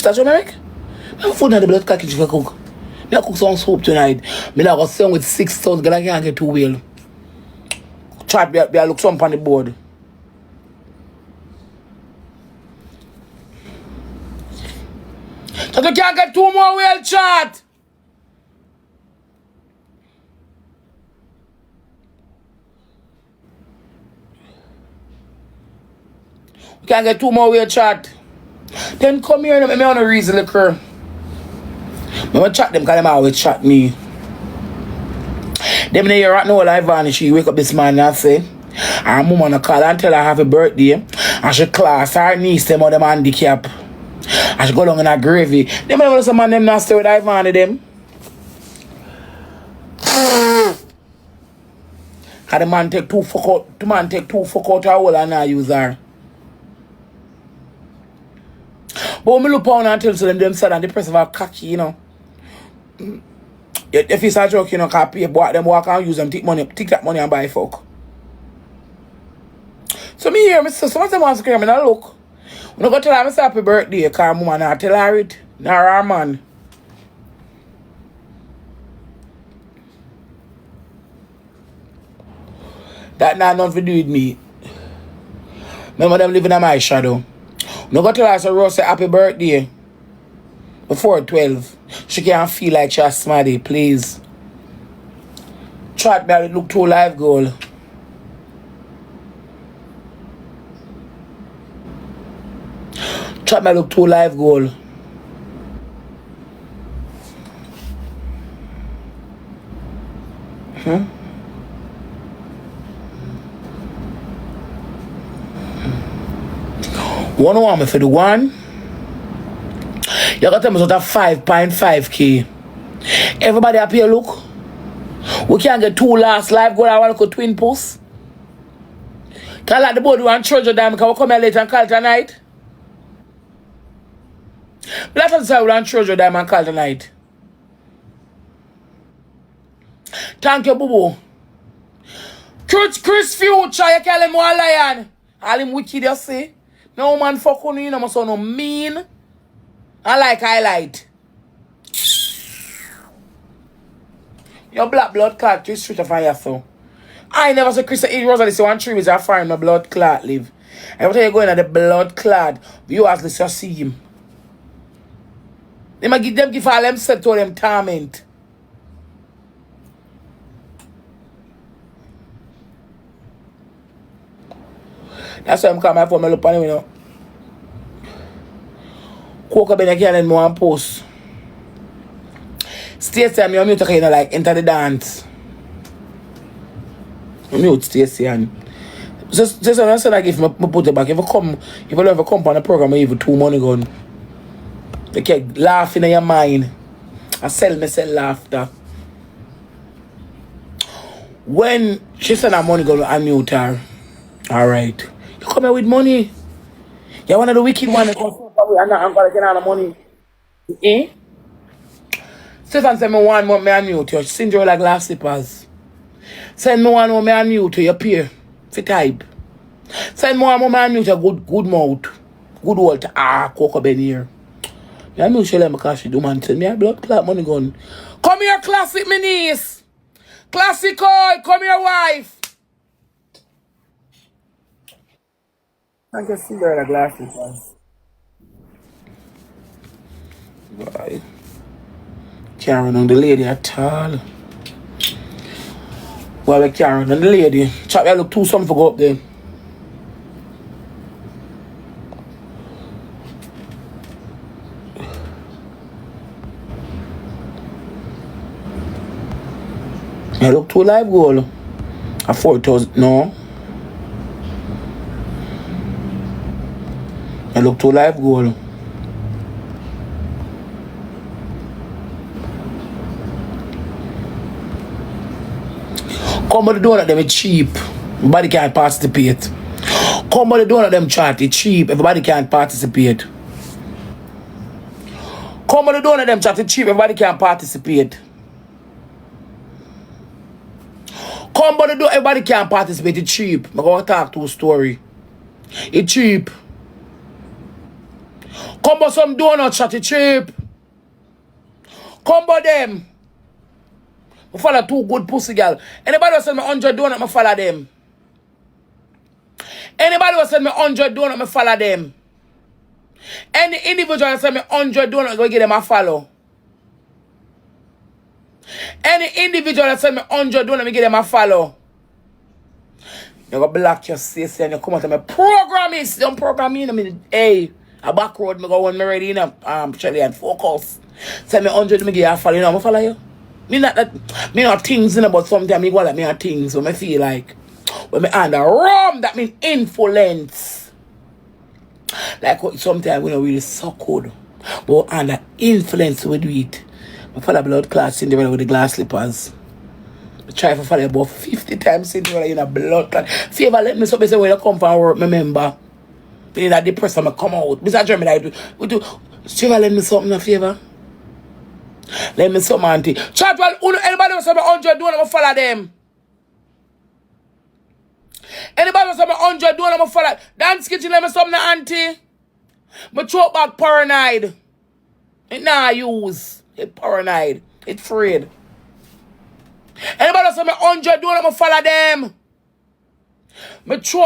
Mr. Jamaican, I'm food in the blood cocky chicken cook. Me cook some soup tonight. Me like a song with 6,000 girl I can't get too well. Chat be look some on the board. So you can't get 2 more wheel chat. You can't get 2 more wheel chat. Then come here and make me on a reason liquor. I chat them because them always chat me. Them in here right now, Ivany, she wake up this morning and say, her mom on a call and tell her happy birthday. And she class her niece, them or them handicap. And she go down in her gravy. Them never some man them not stay with Ivany them. And the man take 2 fuck out, the man take 2 fuck out her hole and not use her. But when I look on and tell them sad and the person are cocky, you know. If it's a joke, you know, can pay them walk and use them, take that money and buy fuck. So me hear, so some of them want to scream and I look. When I go tell her it's happy birthday, because woman I tell her it, nor her man. That not nothing to do with me. Remember them living in my shadow. When I go tell her so Rose say happy birthday before 12. She can't feel like she's smarty, please. Try to look to a live goal. Try to look to a live goal. One want me for the one. You got to tell me sort of 5.5K. Everybody up here look. We can't get 2 last live goal. I want to go twin post. Can I let the board want treasure them? Can we come here later and call tonight? Let us say we want treasure them and call tonight. Thank you, boo boo. Chris Future, you call him one lion. All him wicked, you see. No man fuck on you, no so no mean. I like highlight. Your black blood clot, you straight up on your so. I never saw Chris Rosealee say 1 3 is a fire in my blood clot live. Every time you go in at the blood clot, viewers let's just see him. They might give all them set to them torment. That's why I'm coming my phone, I look on him, you know. Coca Ben again and more post. Stacey and me mute you know like enter the dance. I mute Stacey and just I said like if I put it back, if you ever come on the program I even 2 money gun. You keep laughing in your mind. I sell myself laughter. When she said that money gun I mute her. Alright. You come here with money. You're one of the wicked ones that comes I'm gonna get out of money. Eh? Stefan said me 1 month me unmute you. Send you like glass slippers. Send me 1 month me unmute you. You appear. For type. Send me 1 month me unmute you. Good mouth. Good old Coco Ben here. Me unmute you because she do man tell me a blood clot money gun. Come here classic me niece. Classic oi. Come here wife. I can see her like glass slippers. Bye. Can't run on the lady at all. Well, I can't run on the lady. Chop, I look too something for go up there. I look too live goal. A 4,000. No. I look too live goal. Come on the donut them it's cheap. Everybody can't participate. Come on the donut them chat, it's cheap. Everybody can't participate. Come on the donut them chat, it's cheap. Everybody can't participate. Come on the donut, everybody can't participate. It's cheap. I'm going to talk to a story. It's cheap. Come for some donut chatty cheap. Come for them. I follow two good pussy girl. Anybody who send me 100 donut, I follow them. Anybody who send me 100 donut, I follow them. Any individual who send me 100 donut, I go give them a follow. Any individual that send me 100 donut, I give them a follow. You go block your face and you come out and me program it. Don't program me. I mean, hey, a back road, me go when me ready, you know, Shelly and focus. Send me 100, me give you a follow, you know, I follow you. Me not that, me not things, you know, but sometimes me go like me are things when me feel like, when me under rum, that mean influence. Like sometimes we don't really so good, but under influence we do it. I follow blood clot Cinderella with the glass slippers. I try to follow about 50 times Cinderella in a blood clot. Favor, let me say when you come from work, remember. In that depression, I come out. Mr. German, we do. Favor, let me something, a favor. Let me something, auntie. Chat, well, anybody who say me 100 don't want to follow them. Anybody who say me 100 don't want to follow. Dance kitchen, let me something, auntie. My throat back paranoid. It nah use. It paranoid. It afraid. Anybody who say me 100 don't want to follow them. My throat